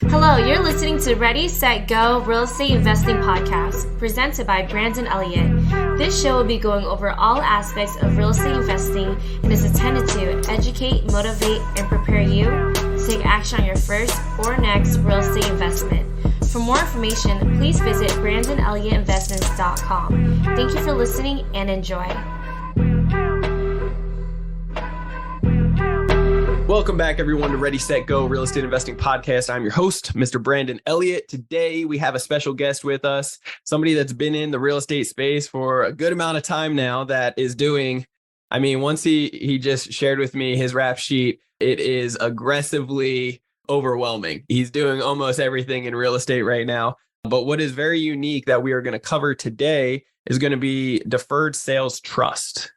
Hello, you're listening to Ready, Set, Go Real Estate Investing Podcast, presented by Brandon Elliott. This show will be going over all aspects of real estate investing and is intended to educate, motivate, and prepare you to take action on your first or next real estate investment. For more information, please visit BrandonElliottInvestments.com. Thank you for listening and enjoy. Welcome back, everyone, to Ready, Set, Go Real Estate Investing Podcast. I'm your host, Mr. Brandon Elliott. Today, we have a special guest with us, somebody that's been in the real estate space for a good amount of time now that is doing, once he just shared with me his rap sheet, it is aggressively overwhelming. He's doing almost everything in real estate right now. But what is very unique that we are going to cover today is going to be deferred sales trust.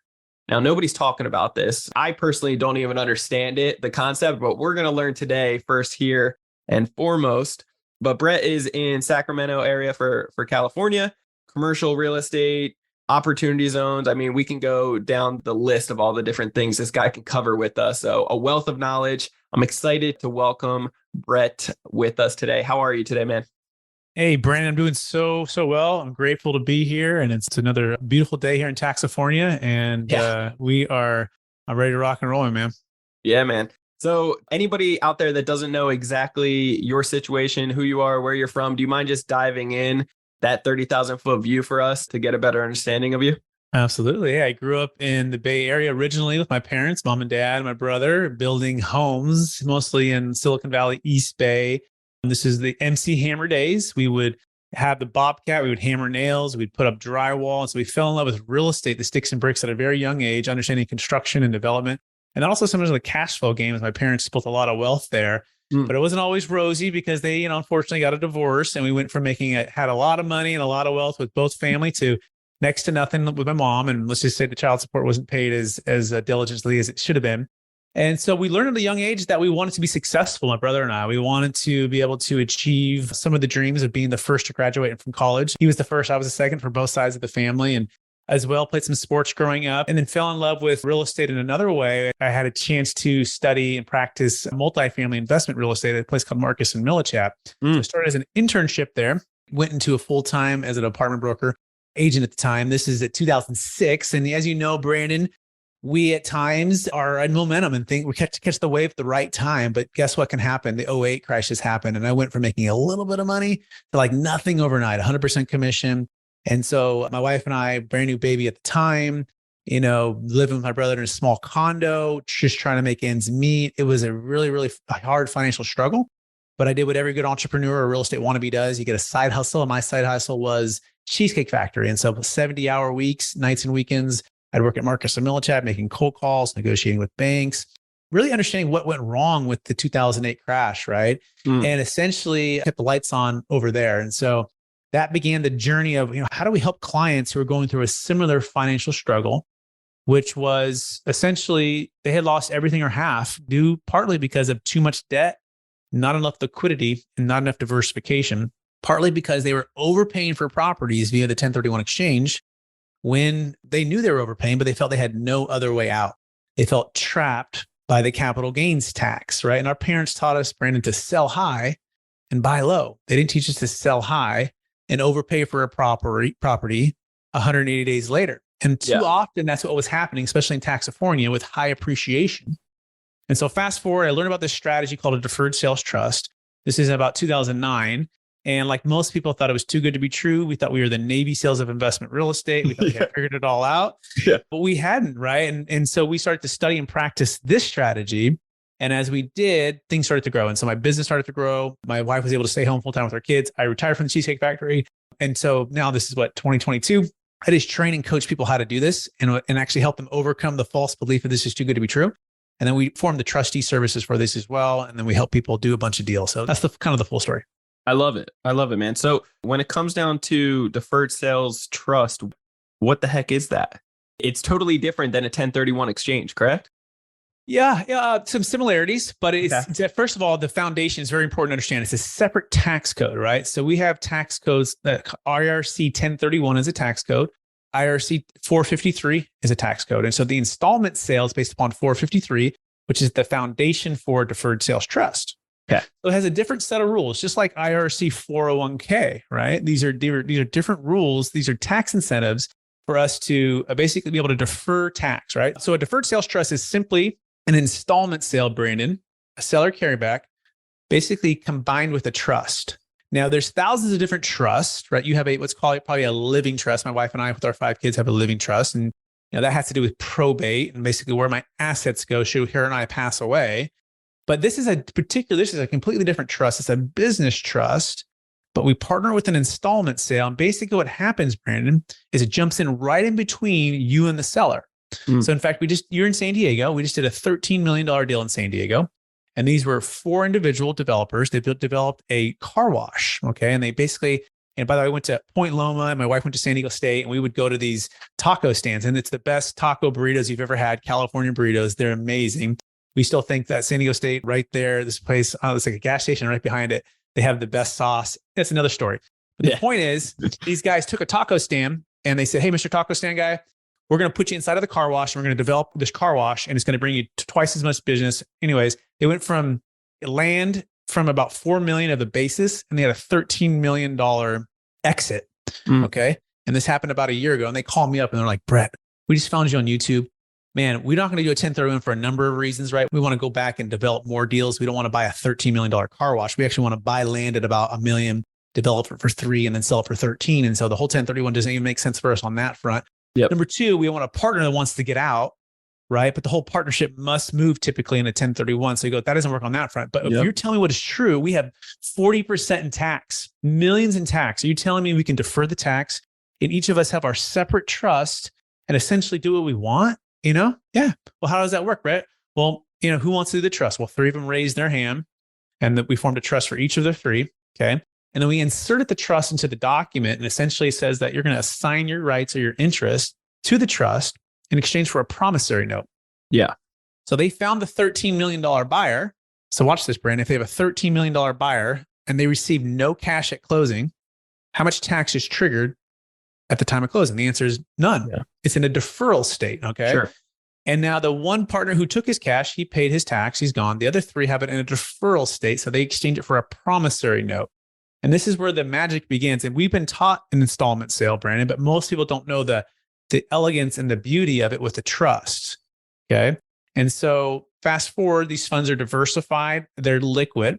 Now, nobody's talking about this. I personally don't even understand it, the concept, but we're going to learn today first here and foremost. But Brett is in Sacramento area for California, commercial real estate, opportunity zones. We can go down the list of all the different things this guy can cover with us. So a wealth of knowledge. I'm excited to welcome Brett with us today. How are you today, man? Hey, Brandon, I'm doing so well. I'm grateful to be here, and it's another beautiful day here in California, and we are ready to rock and roll, man. Yeah, man. So anybody out there that doesn't know exactly your situation, who you are, where you're from, do you mind just diving in that 30,000 foot view for us to get a better understanding of you? Absolutely. Yeah, I grew up in the Bay Area originally with my parents, mom and dad, and my brother, building homes, mostly in Silicon Valley, East Bay. This is the MC Hammer days. We would have the Bobcat. We would hammer nails. We'd put up drywall. And so we fell in love with real estate, the sticks and bricks at a very young age, understanding construction and development. And also some of the cash flow games. My parents built a lot of wealth there, but it wasn't always rosy because they, unfortunately got a divorce. And we went from had a lot of money and a lot of wealth with both family to next to nothing with my mom. And let's just say the child support wasn't paid as diligently as it should have been. And so we learned at a young age that we wanted to be successful, my brother and I. We wanted to be able to achieve some of the dreams of being the first to graduate from college. He was the first, I was the second for both sides of the family, and as well played some sports growing up, and then fell in love with real estate in another way. I had a chance to study and practice multifamily investment real estate at a place called Marcus and Millichap. So I started as an internship there, went into a full-time as an apartment broker agent at the time. This is at 2006. And as you know, Brandon, we at times are in momentum and think we catch the wave at the right time. But guess what can happen? The '08 crash has happened. And I went from making a little bit of money to like nothing overnight, 100% commission. And so my wife and I, brand new baby at the time, living with my brother in a small condo, just trying to make ends meet. It was a really, really hard financial struggle. But I did what every good entrepreneur or real estate wannabe does. You get a side hustle. And my side hustle was Cheesecake Factory. And so 70-hour weeks, nights and weekends, I'd work at Marcus and Millichap, making cold calls, negotiating with banks, really understanding what went wrong with the 2008 crash, right? And essentially kept the lights on over there. And so that began the journey of, how do we help clients who are going through a similar financial struggle, which was essentially they had lost everything or half, due partly because of too much debt, not enough liquidity, and not enough diversification, partly because they were overpaying for properties via the 1031 exchange, when they knew they were overpaying, but they felt they had no other way out. They felt trapped by the capital gains tax, right? And our parents taught us, Brandon, to sell high and buy low. They didn't teach us to sell high and overpay for a property 180 days later. And too often that's what was happening, especially in California with high appreciation. And so fast forward, I learned about this strategy called a deferred sales trust. This is about 2009. And like most people thought it was too good to be true. We thought we were the Navy SEALs of investment real estate. We thought we had figured it all out, but we hadn't, right? And so we started to study and practice this strategy. And as we did, things started to grow. And so my business started to grow. My wife was able to stay home full time with our kids. I retired from the Cheesecake Factory. And so now this is 2022. I just train and coach people how to do this and actually help them overcome the false belief that this is too good to be true. And then we form the trustee services for this as well. And then we help people do a bunch of deals. So that's kind of the full story. I love it, man. So when it comes down to deferred sales trust, what the heck is that? It's totally different than a 1031 exchange, correct? Yeah, some similarities, but it's first of all, the foundation is very important to understand. It's a separate tax code, right? So we have tax codes that IRC 1031 is a tax code. IRC 453 is a tax code. And so the installment sales based upon 453, which is the foundation for deferred sales trust. Okay. So it has a different set of rules, just like IRC 401k, right? These are different rules. These are tax incentives for us to basically be able to defer tax, right? So a deferred sales trust is simply an installment sale, Brandon, a seller carryback, basically combined with a trust. Now, there's thousands of different trusts, right? You have what's called probably a living trust. My wife and I, with our 5 kids, have a living trust. And that has to do with probate and basically where my assets go should her and I pass away. But this is a completely different trust. It's a business trust, but we partner with an installment sale. And basically what happens, Brandon, is it jumps in right in between you and the seller. So in fact, you're in San Diego. We just did a $13 million deal in San Diego. And these were 4 individual developers. They developed a car wash. Okay. And they basically, and by the way, I went to Point Loma and my wife went to San Diego State, and we would go to these taco stands, and it's the best taco burritos you've ever had. California burritos. They're amazing. We still think that San Diego State right there, this place, it's like a gas station right behind it. They have the best sauce. That's another story. But the point is, these guys took a taco stand and they said, hey, Mr. Taco Stand guy, we're going to put you inside of the car wash, and we're going to develop this car wash, and it's going to bring you to twice as much business. Anyways, they went from land from about 4 million of the basis, and they had a $13 million exit. Okay. And this happened about a year ago, and they called me up and they're like, Brett, we just found you on YouTube. Man, we're not going to do a 1031 for a number of reasons, right? We want to go back and develop more deals. We don't want to buy a $13 million car wash. We actually want to buy land at about $1 million, develop it for 3, and then sell it for 13. And so the whole 1031 doesn't even make sense for us on that front. Number 2, we want a partner that wants to get out, right? But the whole partnership must move typically in a 1031. So you go, that doesn't work on that front. But if you're telling me what is true, we have 40% in tax, millions in tax. Are you telling me we can defer the tax and each of us have our separate trust and essentially do what we want? Yeah. Well, how does that work, Brett? Well, who wants to do the trust? Well, 3 of them raised their hand, and that we formed a trust for each of the 3. Okay. And then we inserted the trust into the document, and essentially says that you're going to assign your rights or your interest to the trust in exchange for a promissory note. Yeah. So they found the $13 million buyer. So watch this, Brandon. If they have a $13 million buyer and they receive no cash at closing, how much tax is triggered at the time of closing? The answer is none. Yeah. It's in a deferral state. Okay. Sure. And now the one partner who took his cash, he paid his tax, he's gone. The other 3 have it in a deferral state. So they exchange it for a promissory note. And this is where the magic begins. And we've been taught an installment sale, Brandon, but most people don't know the elegance and the beauty of it with the trust. Okay. And so fast forward, these funds are diversified. They're liquid.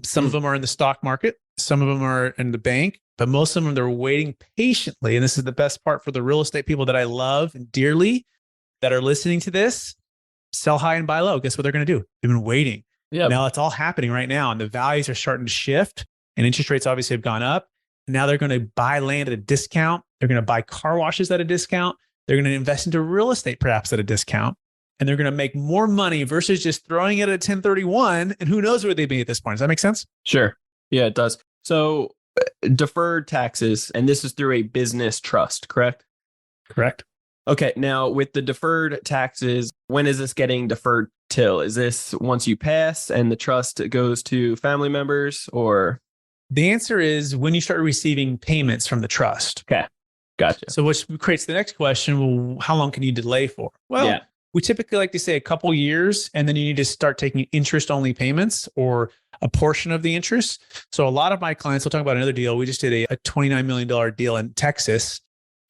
Some of them are in the stock market. Some of them are in the bank, but most of them, they're waiting patiently. And this is the best part for the real estate people that I love dearly that are listening to this. Sell high and buy low. Guess what they're going to do? They've been waiting. Yep. Now it's all happening right now. And the values are starting to shift. And interest rates obviously have gone up. Now they're going to buy land at a discount. They're going to buy car washes at a discount. They're going to invest into real estate perhaps at a discount. And they're going to make more money versus just throwing it at a 1031. And who knows where they'd be at this point. Does that make sense? Sure. Yeah, it does. So deferred taxes, and this is through a business trust, correct? Correct. Okay. Now with the deferred taxes, when is this getting deferred till? Is this once you pass and the trust goes to family members, or? The answer is when you start receiving payments from the trust. Okay. Gotcha. So which creates the next question. Well, how long can you delay for? Well, we typically like to say a couple years, and then you need to start taking interest only payments or a portion of the interest. So a lot of my clients, we'll talk about another deal. We just did a $29 million deal in Texas.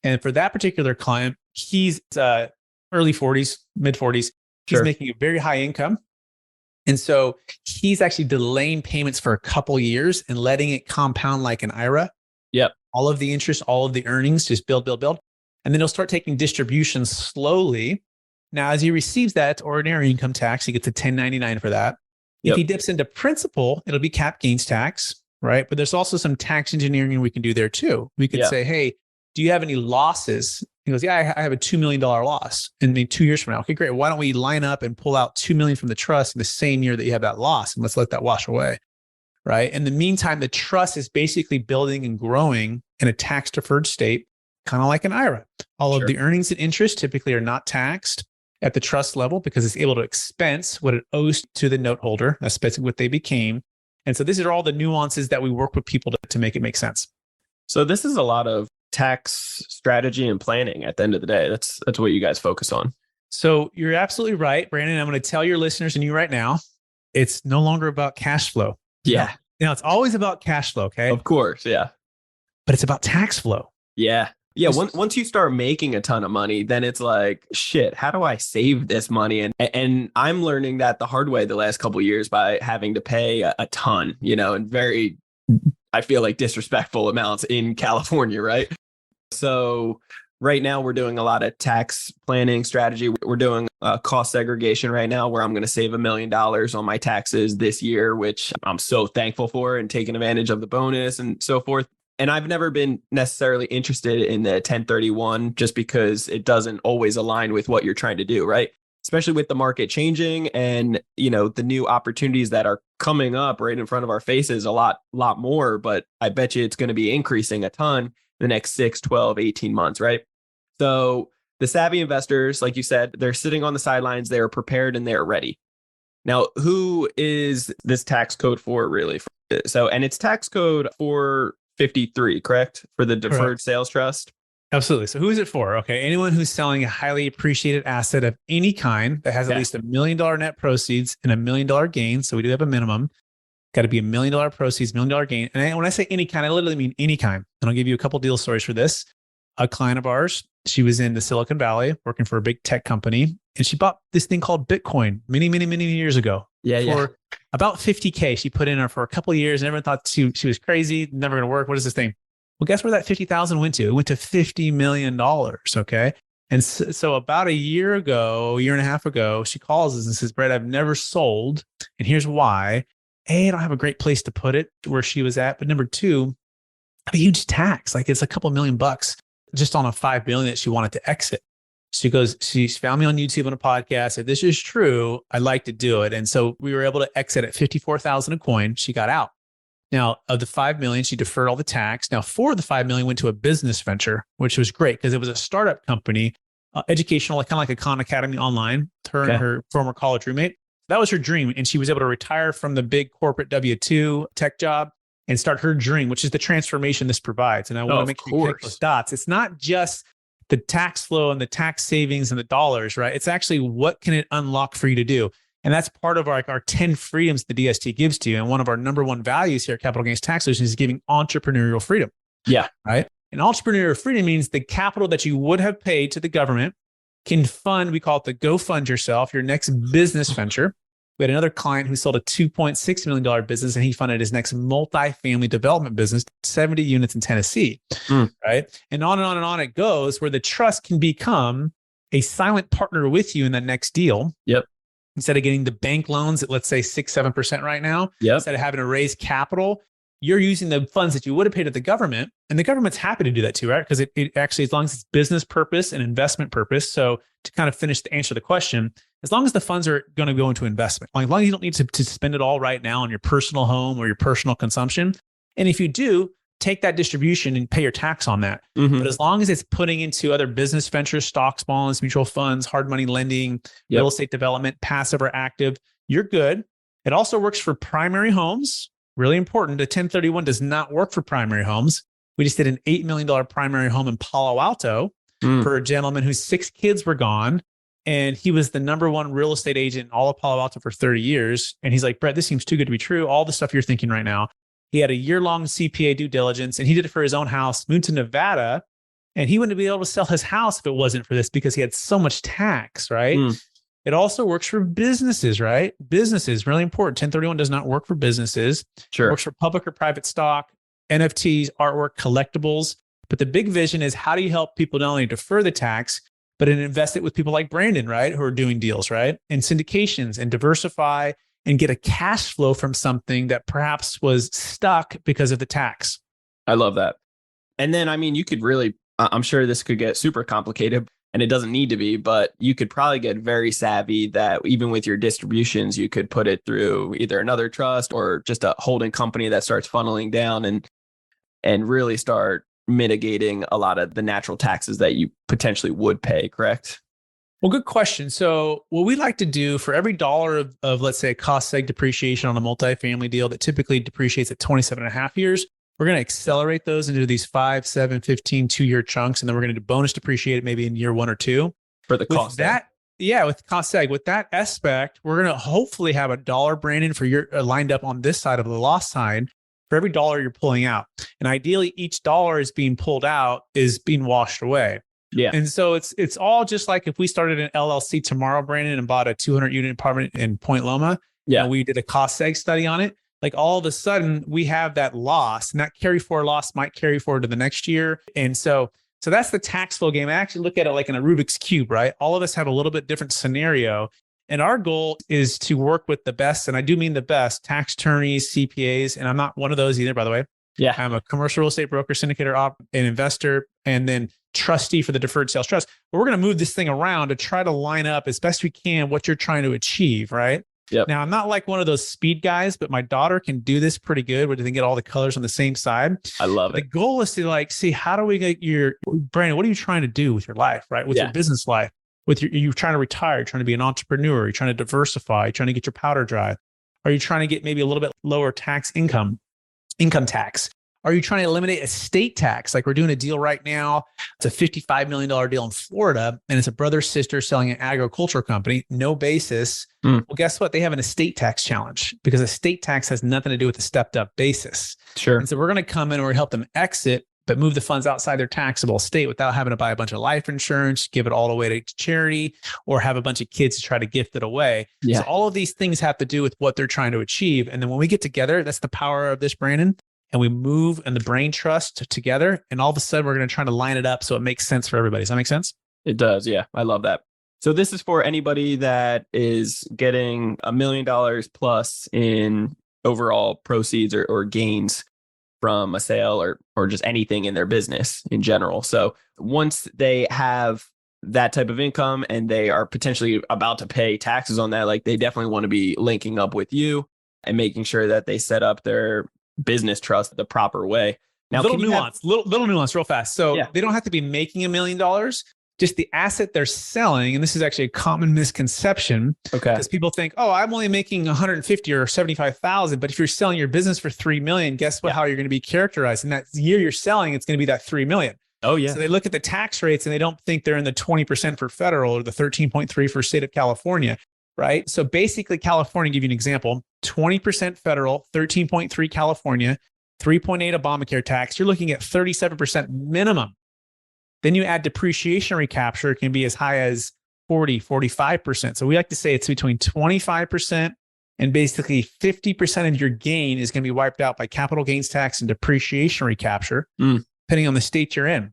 And for that particular client, he's early 40s, mid 40s. He's making a very high income. And so he's actually delaying payments for a couple years and letting it compound like an IRA. Yep. All of the interest, all of the earnings, just build. And then he'll start taking distributions slowly. Now, as he receives that ordinary income tax, he gets a 1099 for that. If he dips into principal, it'll be cap gains tax, right? But there's also some tax engineering we can do there too. We could say, hey, do you have any losses? He goes, yeah, I have a $2 million loss. And then 2 years from now, okay, great. Why don't we line up and pull out $2 million from the trust in the same year that you have that loss, and let's let that wash away, right? In the meantime, the trust is basically building and growing in a tax deferred state, kind of like an IRA. All of the earnings and interest typically are not taxed at the trust level because it's able to expense what it owes to the note holder. That's basically what they became. And so these are all the nuances that we work with people to make it make sense. So this is a lot of tax strategy and planning at the end of the day. That's what you guys focus on. So you're absolutely right, Brandon. I'm going to tell your listeners and you right now, it's no longer about cash flow. Yeah. It's always about cash flow. Okay. Of course. Yeah. But it's about tax flow. Yeah. Yeah. Once you start making a ton of money, then it's like, shit, how do I save this money? And I'm learning that the hard way the last couple of years by having to pay a ton, and very, I feel like disrespectful amounts in California. Right. So right now we're doing a lot of tax planning strategy. We're doing cost segregation right now where I'm going to save $1 million on my taxes this year, which I'm so thankful for, and taking advantage of the bonus and so forth. And I've never been necessarily interested in the 1031 just because it doesn't always align with what you're trying to do, right? Especially with the market changing and, the new opportunities that are coming up right in front of our faces a lot more. But I bet you it's going to be increasing a ton the next 6, 12, 18 months, right? So the savvy investors, like you said, they're sitting on the sidelines, they're prepared and they're ready. Now, who is this tax code for really? So, and it's tax code 453, correct? For the deferred sales trust? Absolutely. So who is it for? Okay. Anyone who's selling a highly appreciated asset of any kind that has at least $1 million net proceeds and $1 million gain. So we do have a minimum. Got to be $1 million proceeds, $1 million gain. And when I say any kind, I literally mean any kind. And I'll give you a couple deal stories for this. A client of ours, she was in the Silicon Valley working for a big tech company, and she bought this thing called Bitcoin many, many, many years ago. For about $50K. She put in her for a couple of years and everyone thought she was crazy, never going to work. What is this thing? Well, guess where that $50,000 went to? It went to $50 million. Okay. And so about a year and a half ago, she calls us and says, Brett, I've never sold. And here's why. A, I don't have a great place to put it where she was at. But number two, I have a huge tax. Like it's a couple $1 million just on a $5 million that she wanted to exit. She goes, she's found me on YouTube on a podcast. If this is true, I'd like to do it. And so we were able to exit at 54,000 a coin. She got out. Now, of the 5 million, she deferred all the tax. Now, 4 of the 5 million went to a business venture, which was great because it was a startup company, educational, kind of like a Khan Academy online. Her and her former college roommate. That was her dream. And she was able to retire from the big corporate W-2 tech job and start her dream, which is the transformation this provides. And I want to make sure you connect those dots. It's not just the tax flow and the tax savings and the dollars, right? It's actually what can it unlock for you to do? And that's part of our 10 freedoms the DST gives to you. And one of our number one values here at Capital Gains Tax Solutions is giving entrepreneurial freedom. Yeah. Right. And entrepreneurial freedom means the capital that you would have paid to the government can fund, we call it the go fund yourself, your next business venture. We had another client who sold a $2.6 million business and he funded his next multifamily development business, 70 units in Tennessee, right? And on and on and on it goes, where the trust can become a silent partner with you in that next deal. Yep. Instead of getting the bank loans at, let's say, 6-7% right now, instead of having to raise capital, you're using the funds that you would have paid to the government. And the government's happy to do that too, right? Because it actually, as long as it's business purpose and investment purpose. So to kind of finish the answer to the question, as long as the funds are going to go into investment, like as long as you don't need to spend it all right now on your personal home or your personal consumption. And if you do, take that distribution and pay your tax on that. But as long as it's putting into other business ventures, stocks, bonds, mutual funds, hard money lending, real estate development, passive or active, you're good. It also works for primary homes. Really important. The 1031 does not work for primary homes. We just did an $8 million primary home in Palo Alto for a gentleman whose 6 kids were gone. And he was the number one real estate agent in all of Palo Alto for 30 years. And he's like, Brett, this seems too good to be true. All the stuff you're thinking right now. He had a year-long CPA due diligence and he did it for his own house, moved to Nevada, and he wouldn't be able to sell his house if it wasn't for this because he had so much tax, right? It also works for businesses, right? Businesses, really important. 1031 does not work for businesses. Sure. It works for public or private stock, NFTs, artwork, collectibles. But the big vision is how do you help people not only defer the tax, but invest it with people like Brandon, right? Who are doing deals, right? And syndications and diversify and get a cash flow from something that perhaps was stuck because of the tax. I love that. And then, I mean, you could really, I'm sure this could get super complicated and it doesn't need to be, but you could probably get very savvy that even with your distributions, you could put it through either another trust or just a holding company that starts funneling down and really start mitigating a lot of the natural taxes that you potentially would pay, correct? Well, good question. So what we like to do for every dollar of let's say, cost seg depreciation on a multifamily deal that typically depreciates at 27.5 years, we're going to accelerate those into these 5, 7, 15, 2-year chunks. And then we're going to do bonus depreciate it maybe in year 1 or 2. For the cost. Yeah, with cost seg, with that aspect, we're going to hopefully have a dollar, Brandon, for your lined up on this side of the loss side for every dollar you're pulling out. And ideally, each dollar is being pulled out is being washed away. Yeah. And so it's all just like if we started an LLC tomorrow, Brandon, and bought a 200 unit apartment in Point Loma, and we did a cost seg study on it. Like all of a sudden we have that loss, and that carry forward loss might carry forward to the next year. And so that's the tax flow game. I actually look at it like in a Rubik's Cube, right? All of us have a little bit different scenario. And our goal is to work with the best, and I do mean the best, tax attorneys, CPAs, and I'm not one of those either, by the way. Yeah. I'm a commercial real estate broker, syndicator, an investor, and then trustee for the deferred sales trust. But we're going to move this thing around to try to line up as best we can what you're trying to achieve, right? Yep. Now, I'm not like one of those speed guys, but my daughter can do this pretty good where they can get all the colors on the same side. I love it. The goal is to like, see, how do we get Brandon, what are you trying to do with your life, right? With your business life, you're trying to retire, you're trying to be an entrepreneur, you're trying to diversify, you're trying to get your powder dry. Are you trying to get maybe a little bit lower income tax? Are you trying to eliminate estate tax? Like we're doing a deal right now. It's a $55 million deal in Florida, and it's a brother sister selling an agricultural company, no basis. Well, guess what? They have an estate tax challenge because estate tax has nothing to do with the stepped up basis. Sure. And so we're going to come in and we're going to help them exit, but move the funds outside their taxable estate without having to buy a bunch of life insurance, give it all away to charity, or have a bunch of kids to try to gift it away. Yeah. So all of these things have to do with what they're trying to achieve. And then when we get together, that's the power of this, Brandon. And we move and the brain trust together. And all of a sudden, we're going to try to line it up so it makes sense for everybody. Does that make sense? It does. Yeah. I love that. So this is for anybody that is getting $1 million plus in overall proceeds or gains from a sale or just anything in their business in general. So once they have that type of income and they are potentially about to pay taxes on that, like they definitely want to be linking up with you and making sure that they set up their business trust the proper way. Now, little nuance real fast. So they don't have to be making $1 million, just the asset they're selling. And this is actually a common misconception. Okay. Because people think, oh, I'm only making 150 or 75,000. But if you're selling your business for 3 million, guess what? How you're going to be characterized. And that year you're selling, it's going to be that 3 million. Oh, yeah. So they look at the tax rates and they don't think they're in the 20% for federal or the 13.3 for state of California. Right. So basically, California, give you an example, 20% federal, 13.3 California, 3.8 Obamacare tax. You're looking at 37% minimum. Then you add depreciation recapture, it can be as high as 40, 45%. So we like to say it's between 25% and basically 50% of your gain is going to be wiped out by capital gains tax and depreciation recapture, depending on the state you're in.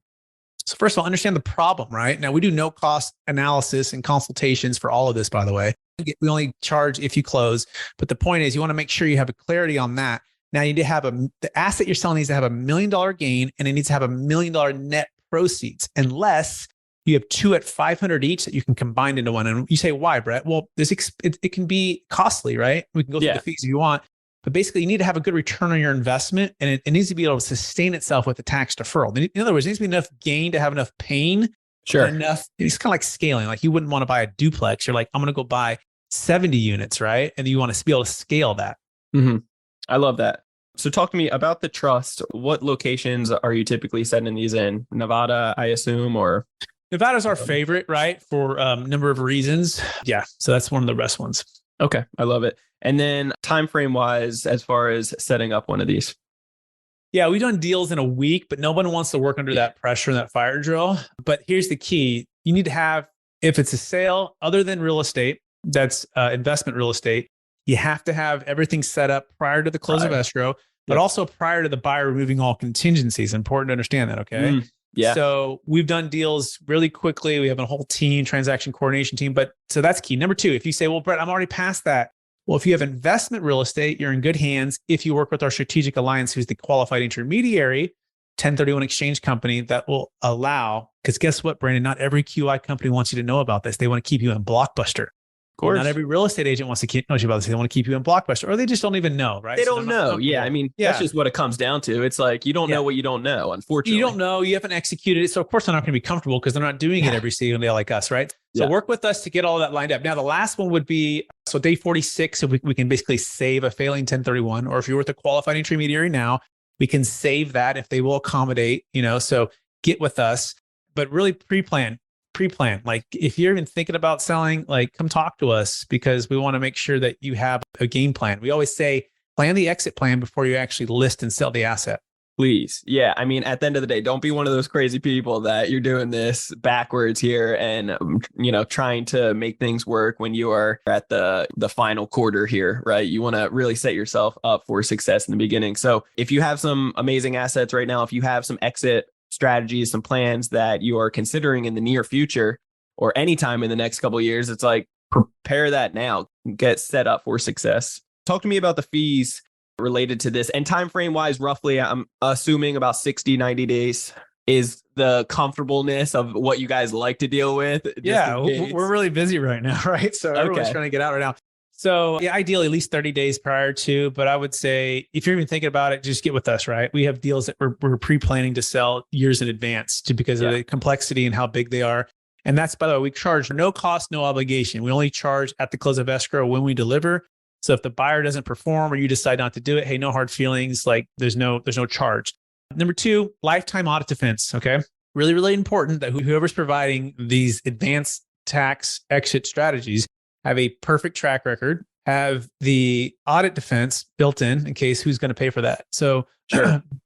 So first of all, understand the problem, right? Now, we do no cost analysis and consultations for all of this, by the way. We only charge if you close. But the point is you want to make sure you have a clarity on that. Now, you need to have the asset you're selling needs to have $1 million gain, and it needs to have $1 million net proceeds, unless you have two at 500 each that you can combine into one. And you say, why, Brett? Well, it can be costly, right? We can go through the fees if you want. But basically, you need to have a good return on your investment, and it needs to be able to sustain itself with the tax deferral. In other words, there needs to be enough gain to have enough pain. Sure. Enough. It's kind of like scaling. Like you wouldn't want to buy a duplex. You're like, I'm going to go buy 70 units, right? And you want to be able to scale that. Mm-hmm. I love that. So talk to me about the trust. What locations are you typically setting these in? Nevada, I assume, or? Nevada's our favorite, right? For a number of reasons. Yeah. So that's one of the best ones. Okay. I love it. And then time frame wise, as far as setting up one of these. Yeah, we've done deals in a week, but no one wants to work under that pressure and that fire drill. But here's the key. You need to have, if it's a sale other than real estate, that's investment real estate, you have to have everything set up prior to the close of escrow, but also prior to the buyer removing all contingencies. Important to understand that, okay? Yeah. So we've done deals really quickly. We have a whole team, transaction coordination team. But so that's key. Number two, if you say, well, Brett, I'm already past that. Well, if you have investment real estate, you're in good hands. If you work with our strategic alliance, who's the qualified intermediary, 1031 exchange company that will allow, because guess what, Brandon, not every QI company wants you to know about this. They want to keep you in Blockbuster. Of course. Not every real estate agent wants to know you about this. They want to keep you in Blockbuster, or they just don't even know, right? They don't know. Yeah. I mean, that's just what it comes down to. It's like, you don't know what you don't know, unfortunately. You don't know. You haven't executed it. So of course, they're not going to be comfortable because they're not doing it every single day like us, right? So work with us to get all that lined up. Now, the last one would be, so day 46, if we can basically save a failing 1031, or if you're with a qualified intermediary now, we can save that if they will accommodate, so get with us, but really pre-plan. pre-plan. Like if you're even thinking about selling, like come talk to us because we want to make sure that you have a game plan. We always say, plan the exit plan before you actually list and sell the asset. Please. Yeah. I mean, at the end of the day, don't be one of those crazy people that you're doing this backwards here and, trying to make things work when you are at the final quarter here, right? You want to really set yourself up for success in the beginning. So if you have some amazing assets right now, if you have some exit strategies, some plans that you are considering in the near future or anytime in the next couple of years, it's like prepare that now, get set up for success. Talk to me about the fees related to this, and time frame wise, roughly I'm assuming about 60-90 days is the comfortableness of what you guys like to deal with. Yeah, we're really busy right now, right? So everyone's trying to get out right now. So yeah, ideally at least 30 days prior to, but I would say if you're even thinking about it, just get with us, right? We have deals that we're pre-planning to sell years in advance because of the complexity and how big they are. And that's, by the way, we charge no cost, no obligation. We only charge at the close of escrow when we deliver. So if the buyer doesn't perform or you decide not to do it, hey, no hard feelings. Like there's no charge. Number 2, lifetime audit defense. Okay. Really, really important that whoever's providing these advanced tax exit strategies have a perfect track record, have the audit defense built in case who's going to pay for that. So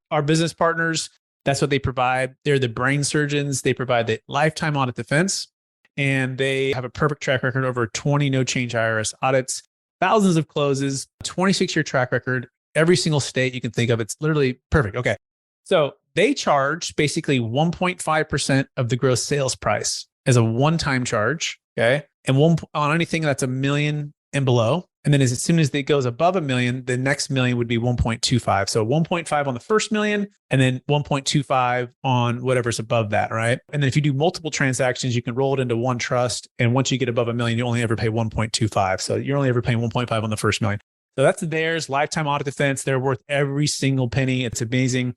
our business partners, that's what they provide. They're the brain surgeons. They provide the lifetime audit defense, and they have a perfect track record over 20 no change IRS audits, thousands of closes, 26-year track record, every single state you can think of. It's literally perfect. Okay. So they charge basically 1.5% of the gross sales price as a one-time charge. Okay. And on anything that's $1 million and below. And then as soon as it goes above $1 million, the next million would be 1.25. So 1.5 on the first million, and then 1.25 on whatever's above that, right? And then if you do multiple transactions, you can roll it into one trust. And once you get above $1 million, you only ever pay 1.25. So you're only ever paying 1.5 on the first million. So that's theirs, lifetime audit defense. They're worth every single penny. It's amazing.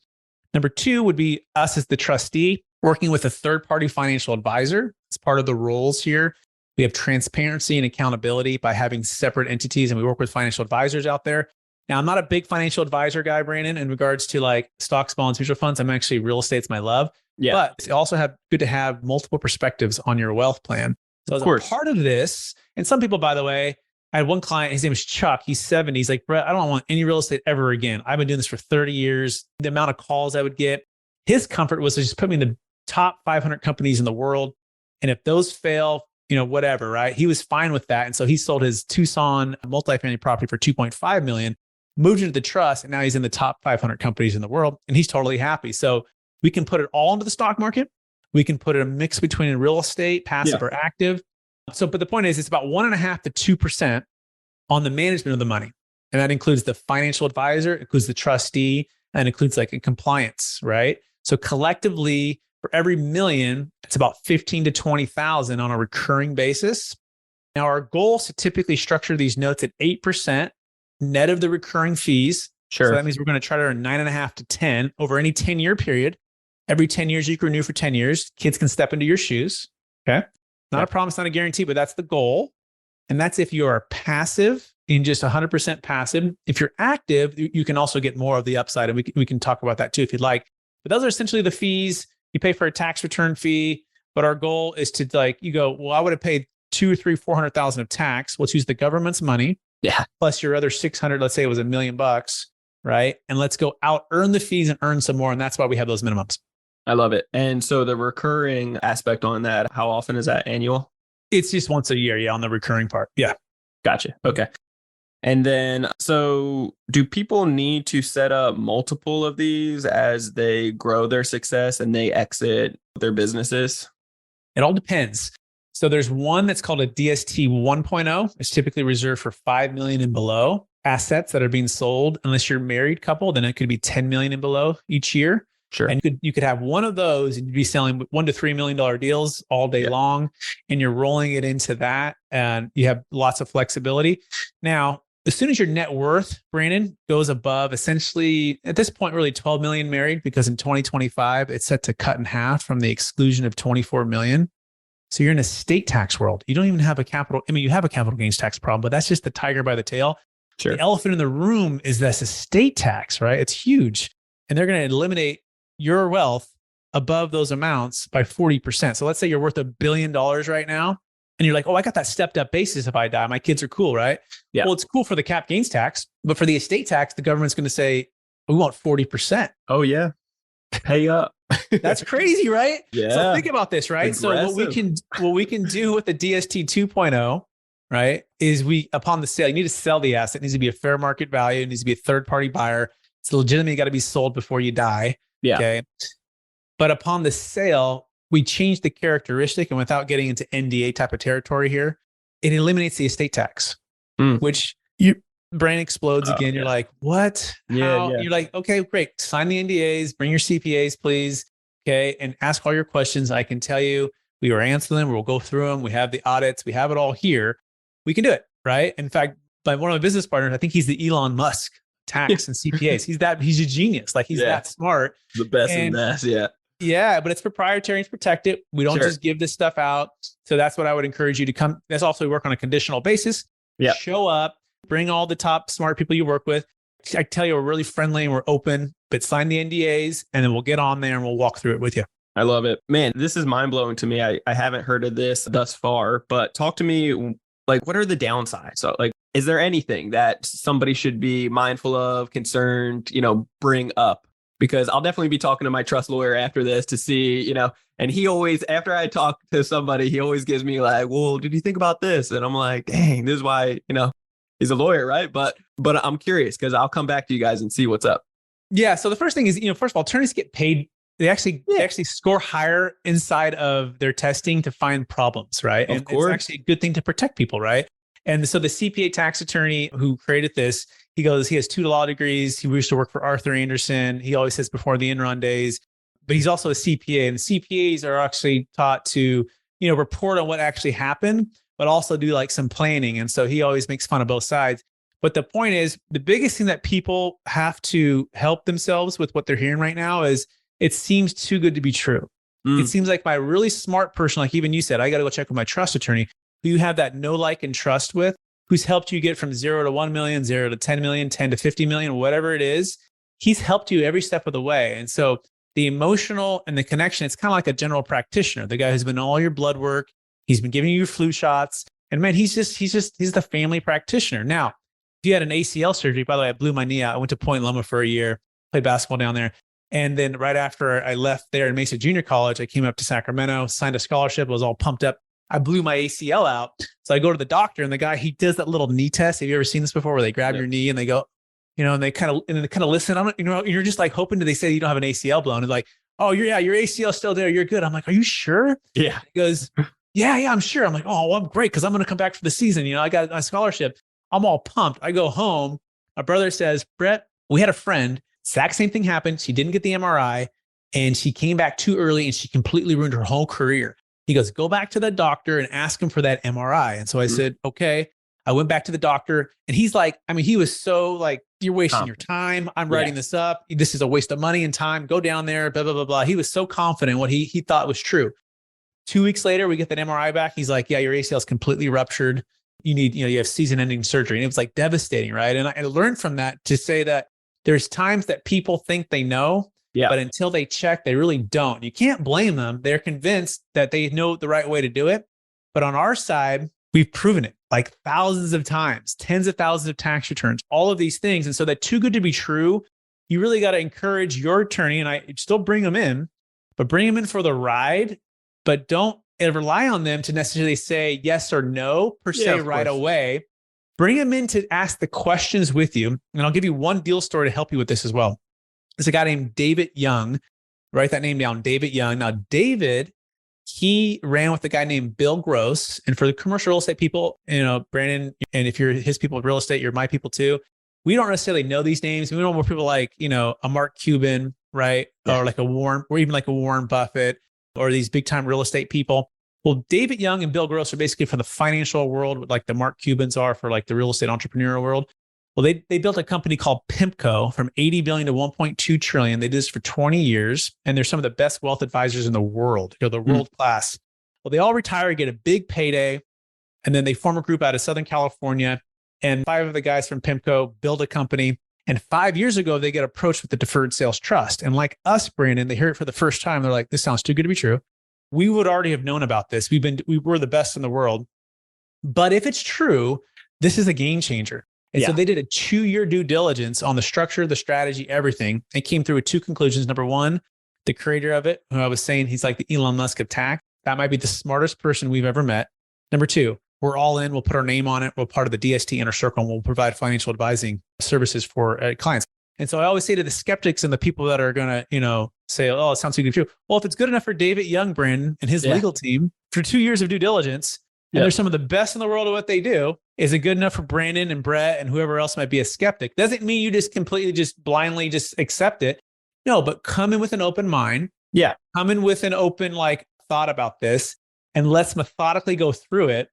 Number 2 would be us as the trustee, working with a third-party financial advisor. It's part of the roles here. We have transparency and accountability by having separate entities, and we work with financial advisors out there. Now, I'm not a big financial advisor guy, Brandon, in regards to like stocks, bonds, mutual funds. I'm actually real estate's my love. Yeah. But it's also good to have multiple perspectives on your wealth plan. So as a part of this, and some people, by the way, I had one client, his name is Chuck. He's 70. He's like, Brett, I don't want any real estate ever again. I've been doing this for 30 years. The amount of calls I would get, his comfort was to just put me in the top 500 companies in the world. And if those fail, whatever, right? He was fine with that. And so he sold his Tucson multifamily property for $2.5 million, moved into the trust, and now he's in the top 500 companies in the world, and he's totally happy. So we can put it all into the stock market. We can put it a mix between real estate, passive or active. So, but the point is, it's about 1.5 to 2% on the management of the money. And that includes the financial advisor, it includes the trustee, and it includes like a compliance, right? So collectively, for every million, it's about 15 to 20,000 on a recurring basis. Now, our goal is to typically structure these notes at 8% net of the recurring fees. Sure. So that means we're going to try to earn 9.5 to 10 over any 10-year period. Every 10 years, you can renew for 10 years. Kids can step into your shoes. Okay. Not a promise, not a guarantee, but that's the goal. And that's if you are passive, in just 100% passive. If you're active, you can also get more of the upside. And we can talk about that too if you'd like. But those are essentially the fees. You pay for a tax return fee, but our goal is to you go, well, I would have paid 200, 300, 400,000 of tax. Let's use the government's money. Yeah. Plus your other 600, let's say it was $1 million, right? And let's go out, earn the fees and earn some more. And that's why we have those minimums. I love it. And so the recurring aspect on that, how often is that? Annual? It's just once a year. Yeah. On the recurring part. Yeah. Gotcha. Okay. And then, so do people need to set up multiple of these as they grow their success and they exit their businesses? It all depends. So there's one that's called a DST 1.0. It's typically reserved for 5 million and below assets that are being sold. Unless you're a married couple, then it could be 10 million and below each year. Sure. And you could have one of those and you'd be selling $1 to $3 million deals all day long, and you're rolling it into that, and you have lots of flexibility. Now, as soon as your net worth, Brandon, goes above essentially at this point, really 12 million married, because in 2025, it's set to cut in half from the exclusion of 24 million. So you're in a state tax world. You don't even have you have a capital gains tax problem, but that's just the tiger by the tail. Sure. The elephant in the room is this estate tax, right? It's huge. And they're going to eliminate your wealth above those amounts by 40%. So let's say you're worth $1 billion right now. And you're like, oh, I got that stepped up basis if I die. My kids are cool, right? Yeah. Well, it's cool for the cap gains tax, but for the estate tax, the government's going to say, we want 40%. Oh, yeah. Pay up. That's crazy, right? Yeah. So think about this, right? Aggressive. So what we can do with the DST 2.0, right, is upon the sale, you need to sell the asset. It needs to be a fair market value. It needs to be a third-party buyer. It's legitimately got to be sold before you die. Yeah. Okay. But upon the sale, we change the characteristic, and without getting into NDA type of territory here, it eliminates the estate tax, which your brain explodes again. You're like, what? How? You're like, okay, great. Sign the NDAs, bring your CPAs, please. Okay. And ask all your questions. I can tell you, we will answer them. We'll go through them. We have the audits. We have it all here. We can do it. Right. In fact, by one of my business partners, I think he's the Elon Musk tax and CPAs. He's a genius. Like he's that smart. The best and best. Yeah. Yeah, but it's proprietary, it's protected. We don't just give this stuff out. So that's what I would encourage you to come. That's also we work on a conditional basis. Yeah. Show up, bring all the top smart people you work with. I tell you, we're really friendly and we're open, but sign the NDAs and then we'll get on there and we'll walk through it with you. I love it. Man, this is mind blowing to me. I haven't heard of this thus far, but talk to me, like, what are the downsides? So, like, is there anything that somebody should be mindful of, concerned, bring up? Because I'll definitely be talking to my trust lawyer after this to see, and he always, after I talk to somebody, he always gives me like, well, did you think about this? And I'm like, dang, this is why, he's a lawyer, right? But I'm curious because I'll come back to you guys and see what's up. Yeah. So the first thing is, first of all, attorneys get paid. They actually score higher inside of their testing to find problems, right? Of course. It's actually a good thing to protect people, right? And so the CPA tax attorney who created this, he has 2 law degrees. He used to work for Arthur Anderson. He always says before the Enron days, but he's also a CPA, and CPAs are actually taught to, report on what actually happened, but also do like some planning. And so he always makes fun of both sides. But the point is, the biggest thing that people have to help themselves with what they're hearing right now is it seems too good to be true. It seems like my really smart person, like even you said, I got to go check with my trust attorney, who you have that know, like, and trust with, who's helped you get from 0 to 1 million, 0 to 10 million, 10 to 50 million, whatever it is. He's helped you every step of the way. And so the emotional and the connection, it's kind of like a general practitioner, the guy who's been all your blood work. He's been giving you your flu shots. And man, he's the family practitioner. Now, if you had an ACL surgery, by the way, I blew my knee out. I went to Point Loma for a year, played basketball down there. And then right after I left there in Mesa Junior College, I came up to Sacramento, signed a scholarship, was all pumped up. I blew my ACL out. So I go to the doctor, and the guy, he does that little knee test. Have you ever seen this before, where they grab your knee and they go, and they kind of listen on it, you're just like hoping they say you don't have an ACL blown. It's like, oh, your ACL still there. You're good. I'm like, are you sure? Yeah. He goes, yeah, I'm sure. I'm like, oh, well, I'm great, because I'm going to come back for the season. I got my scholarship. I'm all pumped. I go home. My brother says, Brett, we had a friend, exact same thing happened. She didn't get the MRI, and she came back too early, and she completely ruined her whole career. He goes, go back to the doctor and ask him for that MRI. And so I said, okay. I went back to the doctor, and he's like, he was so like, you're wasting your time. I'm writing this up. This is a waste of money and time. Go down there, blah, blah, blah, blah. He was so confident what he thought was true. 2 weeks later, we get that MRI back. He's like, yeah, your ACL is completely ruptured. You need, you have season-ending surgery. And it was like devastating, right? And I learned from that to say that there's times that people think they know, but until they check, they really don't. You can't blame them. They're convinced that they know the right way to do it. But on our side, we've proven it like thousands of times, tens of thousands of tax returns, all of these things. And so that too good to be true, you really got to encourage your attorney, and I still bring them in, but bring them in for the ride, but don't rely on them to necessarily say yes or no per se right away. Bring them in to ask the questions with you. And I'll give you one deal story to help you with this as well. There's a guy named David Young. Write that name down, David Young. Now, David, he ran with a guy named Bill Gross. And for the commercial real estate people, Brandon, and if you're his people with real estate, you're my people too. We don't necessarily know these names. We know more people like, a Mark Cuban, right? Or like or even like a Warren Buffett, or these big time real estate people. Well, David Young and Bill Gross are basically for the financial world, like the Mark Cubans are for like the real estate entrepreneurial world. Well, they built a company called PIMCO from 80 billion to 1.2 trillion. They did this for 20 years, and they're some of the best wealth advisors in the world. They're world class. Well, they all retire, get a big payday, and then they form a group out of Southern California, and 5 of the guys from PIMCO build a company. And 5 years ago, they get approached with the deferred sales trust. And like us, Brandon, they hear it for the first time. They're like, this sounds too good to be true. We would already have known about this. We were the best in the world. But if it's true, this is a game changer. And so they did a 2-year due diligence on the structure, the strategy, everything, and came through with 2 conclusions. Number one, the creator of it, who I was saying he's like the Elon Musk of tax. That might be the smartest person we've ever met. Number two, we're all in. We'll put our name on it. We're part of the DST Inner Circle, and we'll provide financial advising services for clients. And so I always say to the skeptics and the people that are going to, say, oh, it sounds too good to be true. Well, if it's good enough for David Young, Brandon, and his legal team for 2 years of due diligence, and they're some of the best in the world at what they do, is it good enough for Brandon and Brett and whoever else might be a skeptic? Doesn't mean you just completely just blindly just accept it. No, but come in with an open mind. Yeah. Come in with an open thought about this, and let's methodically go through it.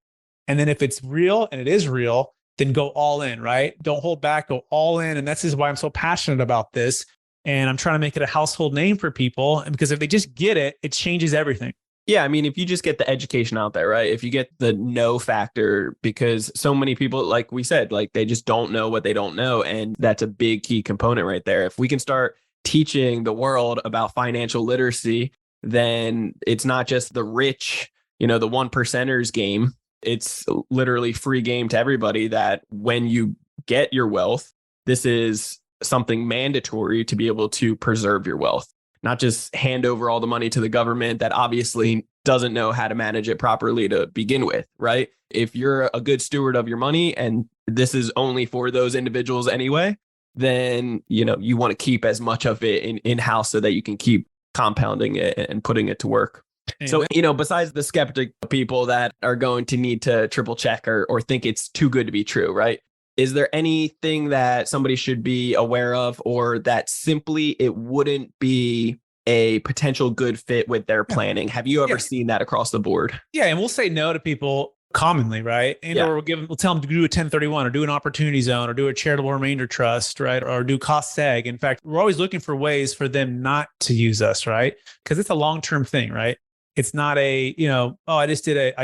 And then if it's real, and it is real, then go all in, right? Don't hold back, go all in. And that's why I'm so passionate about this. And I'm trying to make it a household name for people. And because if they just get it, it changes everything. Yeah. I mean, if you just get the education out there, right? If you get the know factor, because so many people, like we said, they just don't know what they don't know. And that's a big key component right there. If we can start teaching the world about financial literacy, then it's not just the rich, the 1%ers game. It's literally free game to everybody, that when you get your wealth, this is something mandatory to be able to preserve your wealth, not just hand over all the money to the government that obviously doesn't know how to manage it properly to begin with, right? If you're a good steward of your money and this is only for those individuals anyway, then, you want to keep as much of it in-house so that you can keep compounding it and putting it to work. So, besides the skeptic people that are going to need to triple check or think it's too good to be true, right? Is there anything that somebody should be aware of, or that simply it wouldn't be a potential good fit with their planning? Have you ever seen that across the board? Yeah. And we'll say no to people commonly, right? And or we'll tell them to do a 1031 or do an opportunity zone or do a charitable remainder trust, right? Or do cost seg. In fact, we're always looking for ways for them not to use us, right? Because it's a long-term thing, right? It's not I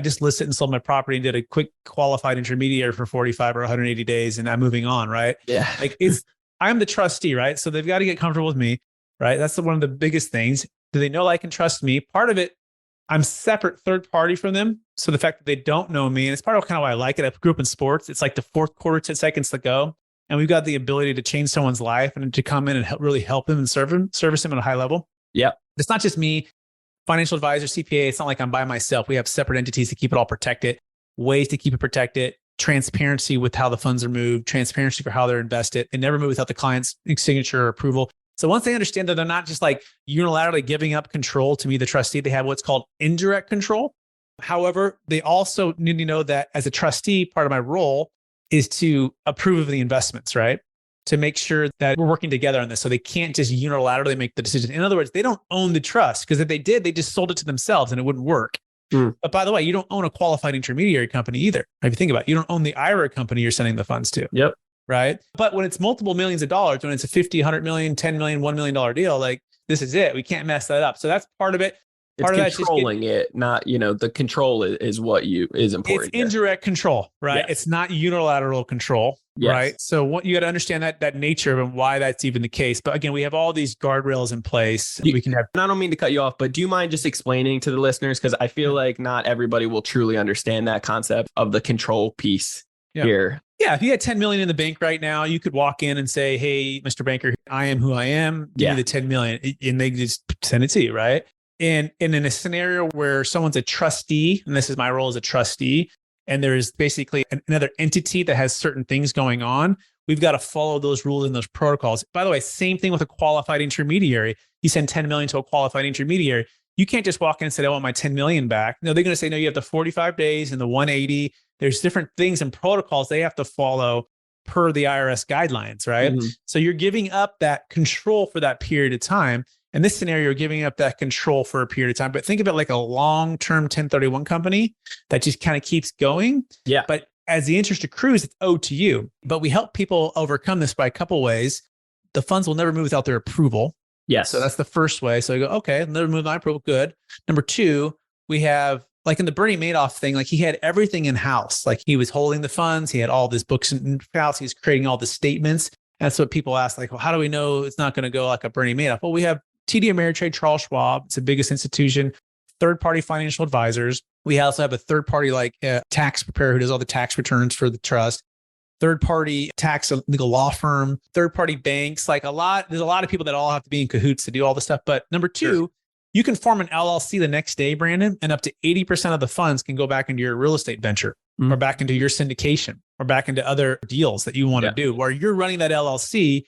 just listed and sold my property and did a quick qualified intermediary for 45 or 180 days and I'm moving on, right? Yeah. I'm the trustee, right? So they've got to get comfortable with me, right? That's one of the biggest things. Do they know, like, and trust me? Part of it, I'm separate third party from them. So the fact that they don't know me, and it's part of kind of why I like it. I grew up in sports. It's like the fourth quarter, 10 seconds to go. And we've got the ability to change someone's life and to come in and really help them and service them at a high level. Yeah. It's not just me, financial advisor, CPA. It's not like I'm by myself. We have separate entities to keep it all protected, ways to keep it protected, transparency with how the funds are moved, transparency for how they're invested, and never move without the client's signature or approval. So once they understand that they're not just unilaterally giving up control to me, the trustee, they have what's called indirect control. However, they also need to know that as a trustee, part of my role is to approve of the investments, right? To make sure that we're working together on this. So they can't just unilaterally make the decision. In other words, they don't own the trust, because if they did, they just sold it to themselves and it wouldn't work. But by the way, you don't own a qualified intermediary company either. If you think about it, you don't own the IRA company you're sending the funds to. Yep. Right. But when it's multiple millions of dollars, when it's a 50, 100 million, 10 million, $1 million deal, this is it. We can't mess that up. So that's part of it. Part it's of controlling it, not, the control is what is important. It's indirect control, right? Yes. It's not unilateral control, right? So what you got to understand that nature and why that's even the case. But again, we have all these guardrails in place. We can have. And I don't mean to cut you off, but do you mind just explaining to the listeners? Because I feel like not everybody will truly understand that concept of the control piece here. Yeah, if you had 10 million in the bank right now, you could walk in and say, "Hey, Mr. Banker, I am who I am. Give me the 10 million," and they just send it to you, right? And in a scenario where someone's a trustee, and this is my role as a trustee, and there's basically another entity that has certain things going on, we've got to follow those rules and those protocols. By the way, same thing with a qualified intermediary. You send 10 million to a qualified intermediary. You can't just walk in and say, "I want my 10 million back." No, they're going to say, "No, you have the 45 days and the 180. There's different things and protocols they have to follow per the IRS guidelines, right? Mm-hmm. So you're giving up that control for that period of time. In this scenario, you're giving up that control for a period of time. But think of it like a long-term 1031 company that just kind of keeps going. Yeah. But as the interest accrues, it's owed to you. But we help people overcome this by a couple ways. The funds will never move without their approval. Yes. So that's the first way. So you go, okay, never move my approval. Good. Number two, we have, like in the Bernie Madoff thing, he had everything in house. He was holding the funds. He had all these books in house. He was creating all the statements. That's what people ask, like, well, how do we know it's not going to go like a Bernie Madoff? Well, we have TD Ameritrade, Charles Schwab. It's the biggest institution, third-party financial advisors. We also have a third-party like tax preparer who does all the tax returns for the trust, third-party tax legal law firm, third-party banks, there's a lot of people that all have to be in cahoots to do all this stuff. But number two, sure, you can form an LLC the next day, Brandon, and up to 80% of the funds can go back into your real estate venture or back into your syndication or back into other deals that you want to do, where you're running that LLC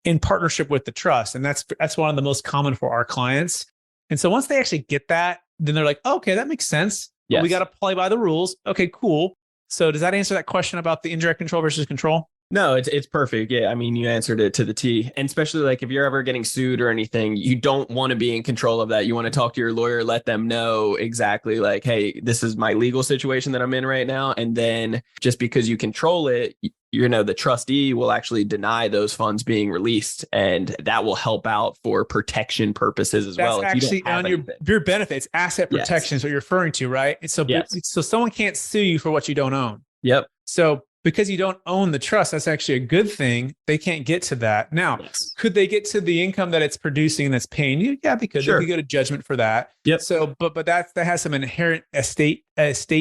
in partnership with the trust. And that's one of the most common for our clients. And so once they actually get that, then they're like, oh, okay, that makes sense. Yes. We got to play by the rules. Okay, cool. So does that answer that question about the indirect control versus control? No, it's perfect. Yeah. I mean, you answered it to the T. And especially like if you're ever getting sued or anything, you don't want to be in control of that. You want to talk to your lawyer, let them know exactly like, hey, this is my legal situation that I'm in right now. And then just because you control it, the trustee will actually deny those funds being released, and that will help out for protection purposes as well. That's actually on your benefits. Asset protection is what you're referring to, right? So someone can't sue you for what you don't own. Yep. So because you don't own the trust, that's actually a good thing. They can't get to that. Now, could they get to the income that it's producing that's paying you? Yeah, they could. Sure. They could go to judgment for that. Yep. So, but that has some inherent estate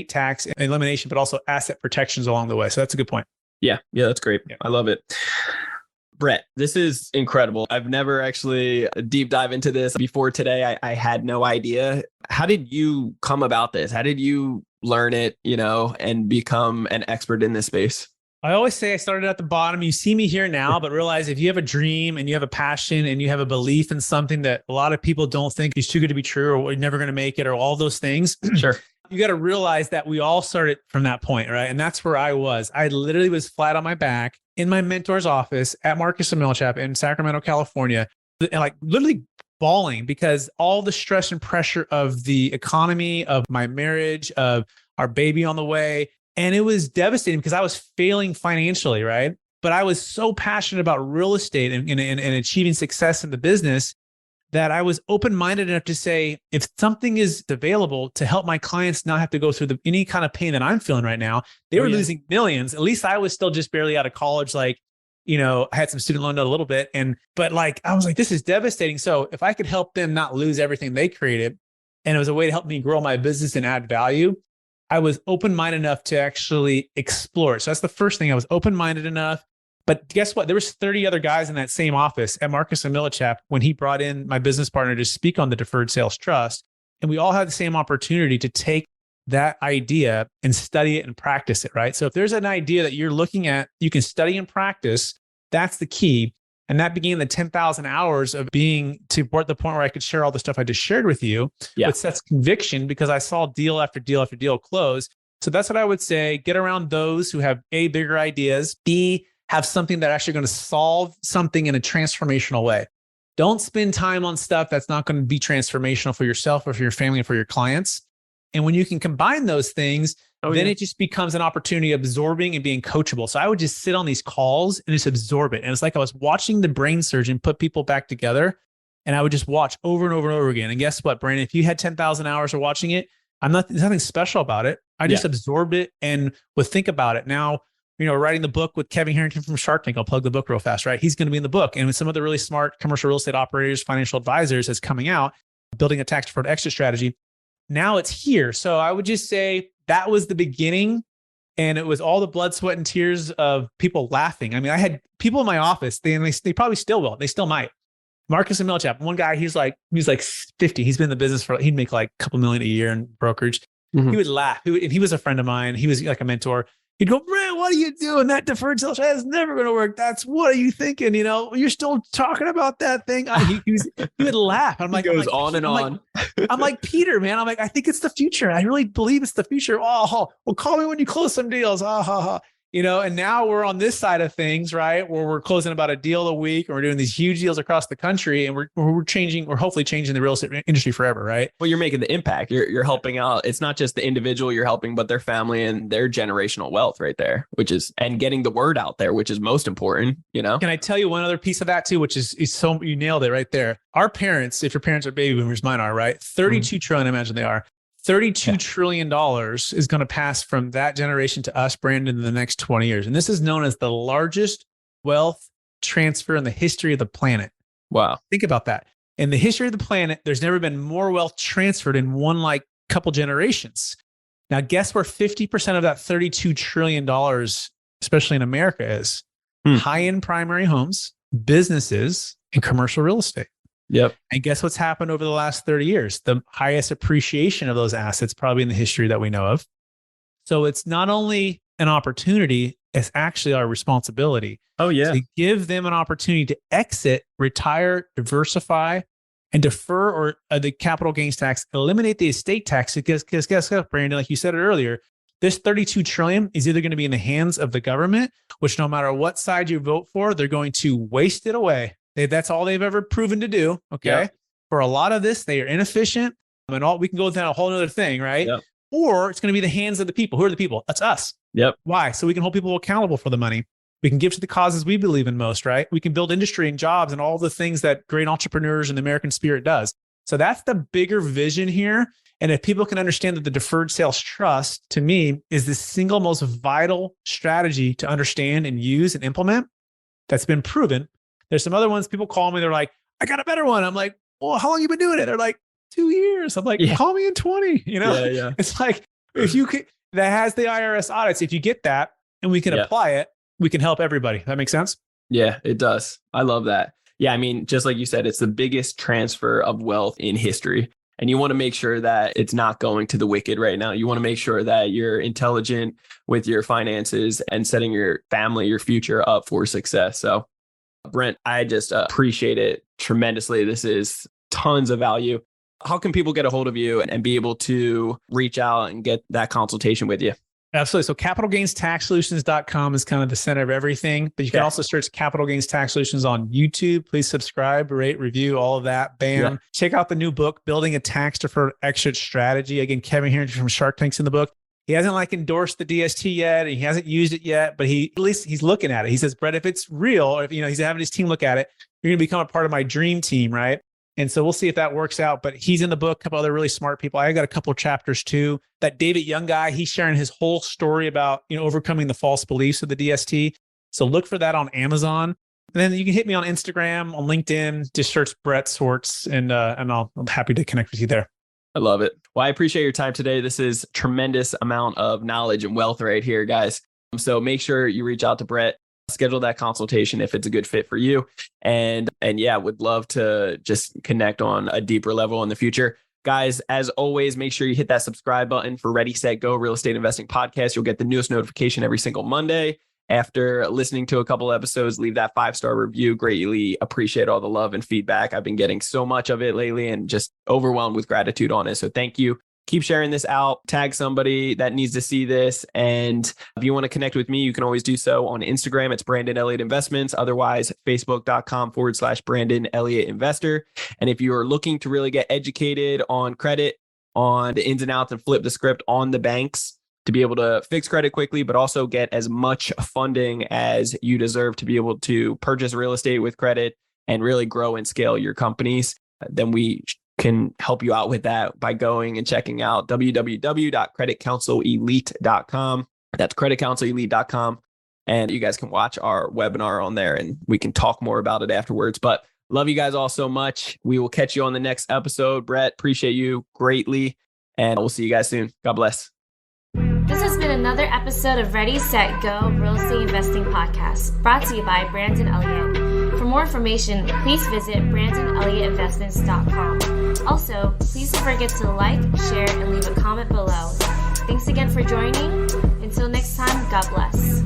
tax elimination, but also asset protections along the way. So that's a good point. Yeah, that's great. Yeah. I love it. Brett, this is incredible. I've never actually deep dive into this before today. I had no idea. How did you come about this? How did you learn it, and become an expert in this space? I always say I started at the bottom. You see me here now, but realize if you have a dream and you have a passion and you have a belief in something that a lot of people don't think is too good to be true, or we're never going to make it, or all those things. Sure. You got to realize that we all started from that point, right? And that's where I was. I literally was flat on my back in my mentor's office at Marcus & Millichap in Sacramento, California, and like literally bawling because all the stress and pressure of the economy, of my marriage, of our baby on the way. And it was devastating because I was failing financially, right? But I was so passionate about real estate and achieving success in the business that I was open-minded enough to say, if something is available to help my clients not have to go through any kind of pain that I'm feeling right now, they were losing millions. At least I was still just barely out of college. I had some student loan debt a little bit. But I was like, this is devastating. So if I could help them not lose everything they created, and it was a way to help me grow my business and add value, I was open-minded enough to actually explore it. So that's the first thing. I was open-minded enough. But guess what? There was 30 other guys in that same office at Marcus & Millichap when he brought in my business partner to speak on the Deferred Sales Trust. And we all had the same opportunity to take that idea and study it and practice it, right? So if there's an idea that you're looking at, you can study and practice. That's the key. And that began the 10,000 hours of being to the point where I could share all the stuff I just shared with you with such conviction, because I saw deal after deal after deal close. So that's what I would say. Get around those who have A, bigger ideas, B, have something that actually going to solve something in a transformational way. Don't spend time on stuff that's not going to be transformational for yourself or for your family or for your clients. And when you can combine those things, it just becomes an opportunity of absorbing and being coachable. So I would just sit on these calls and just absorb it. And it's like I was watching the brain surgeon put people back together, and I would just watch over and over and over again. And guess what, Brandon? If you had 10,000 hours of watching it, there's nothing special about it. I just absorbed it and would think about it. Now, writing the book with Kevin Harrington from Shark Tank. I'll plug the book real fast, right? He's going to be in the book. And with some of the really smart commercial real estate operators, financial advisors that's coming out, building a tax-deferred exit strategy. Now it's here. So I would just say that was the beginning. And it was all the blood, sweat, and tears of people laughing. I mean, I had people in my office, they probably still will. They still might. Marcus & Millichap, one guy, he's like 50. He's been in the business he'd make like a couple million a year in brokerage. Mm-hmm. He would laugh. He was a friend of mine. He was like a mentor. He'd go, Brad, what are you doing? That deferred sales is never going to work. What are you thinking? You're still talking about that thing. He would laugh. I'm like, he goes on and on. I'm like, Peter, man. I'm like, I think it's the future. I really believe it's the future. Oh, well, call me when you close some deals. And now we're on this side of things, right? Where we're closing about a deal a week, and we're doing these huge deals across the country, and we're hopefully changing the real estate industry forever, right? Well, you're making the impact. You're helping out. It's not just the individual you're helping, but their family and their generational wealth right there, and getting the word out there, which is most important, Can I tell you one other piece of that too, which is so, you nailed it right there. Our parents, if your parents are baby boomers, mine are, right? 32 trillion, I imagine they are. $32 trillion is going to pass from that generation to us, Brandon, in the next 20 years. And this is known as the largest wealth transfer in the history of the planet. Wow. Think about that. In the history of the planet, there's never been more wealth transferred in one couple generations. Now, guess where 50% of that $32 trillion, especially in America, is? High-end primary homes, businesses, and commercial real estate. Yep. And guess what's happened over the last 30 years? The highest appreciation of those assets probably in the history that we know of. So it's not only an opportunity, it's actually our responsibility. Oh, yeah. To give them an opportunity to exit, retire, diversify, and defer or the capital gains tax, eliminate the estate tax. Because guess what, Brandon, like you said it earlier, this $32 trillion is either going to be in the hands of the government, which no matter what side you vote for, they're going to waste it away. That's all they've ever proven to do. Okay. Yep. For a lot of this, they are inefficient. We can go down a whole other thing, right? Yep. Or it's going to be the hands of the people. Who are the people? That's us. Yep. Why? So we can hold people accountable for the money. We can give to the causes we believe in most, right? We can build industry and jobs and all the things that great entrepreneurs and the American spirit does. So that's the bigger vision here. And if people can understand that the deferred sales trust, to me, is the single most vital strategy to understand and use and implement that's been proven. There's some other ones people call me. They're like, I got a better one. I'm like, well, how long have you been doing it? They're like, 2 years. I'm like, call me in 20, Yeah. It's like, if you could, that has the IRS audits. If you get that and we can apply it, we can help everybody. That makes sense? Yeah, it does. I love that. Yeah. I mean, just like you said, it's the biggest transfer of wealth in history. And you want to make sure that it's not going to the wicked right now. You want to make sure that you're intelligent with your finances and setting your family, your future up for success. So Brent, I just appreciate it tremendously. This is tons of value. How can people get a hold of you and be able to reach out and get that consultation with you? Absolutely. So capitalgainstaxsolutions.com is kind of the center of everything, but you can also search Capital Gains Tax Solutions on YouTube. Please subscribe, rate, review, all of that. Bam. Yeah. Check out the new book, Building a Tax Deferred Exit Strategy. Again, Kevin here from Shark Tank's in the book. He hasn't endorsed the DST yet. He hasn't used it yet, but at least he's looking at it. He says, Brett, if it's real, or if he's having his team look at it, you're going to become a part of my dream team, right? And so we'll see if that works out. But he's in the book, a couple other really smart people. I got a couple of chapters too. That David Young guy, he's sharing his whole story about overcoming the false beliefs of the DST. So look for that on Amazon. And then you can hit me on Instagram, on LinkedIn, just search Brett Swarts, and I'm happy to connect with you there. I love it. Well, I appreciate your time today. This is tremendous amount of knowledge and wealth right here, guys. So make sure you reach out to Brett, schedule that consultation if it's a good fit for you. And yeah, would love to just connect on a deeper level in the future. Guys, as always, make sure you hit that subscribe button for Ready, Set, Go Real Estate Investing Podcast. You'll get the newest notification every single Monday. After listening to a couple episodes, leave that 5-star review. Greatly appreciate all the love and feedback. I've been getting so much of it lately and just overwhelmed with gratitude on it. So thank you. Keep sharing this out. Tag somebody that needs to see this. And if you want to connect with me, you can always do so on Instagram. It's Brandon Elliott Investments. Otherwise, facebook.com/Brandon Elliott Investor. And if you are looking to really get educated on credit, on the ins and outs, and flip the script on the banks to be able to fix credit quickly, but also get as much funding as you deserve to be able to purchase real estate with credit and really grow and scale your companies, then we can help you out with that by going and checking out www.creditcounselelite.com. That's creditcounselelite.com. And you guys can watch our webinar on there and we can talk more about it afterwards. But love you guys all so much. We will catch you on the next episode. Brett, appreciate you greatly. And we'll see you guys soon. God bless. This has been another episode of Ready, Set, Go Real Estate Investing Podcast, brought to you by Brandon Elliott. For more information, please visit BrandonElliottInvestments.com. Also, please don't forget to like, share, and leave a comment below. Thanks again for joining. Until next time, God bless.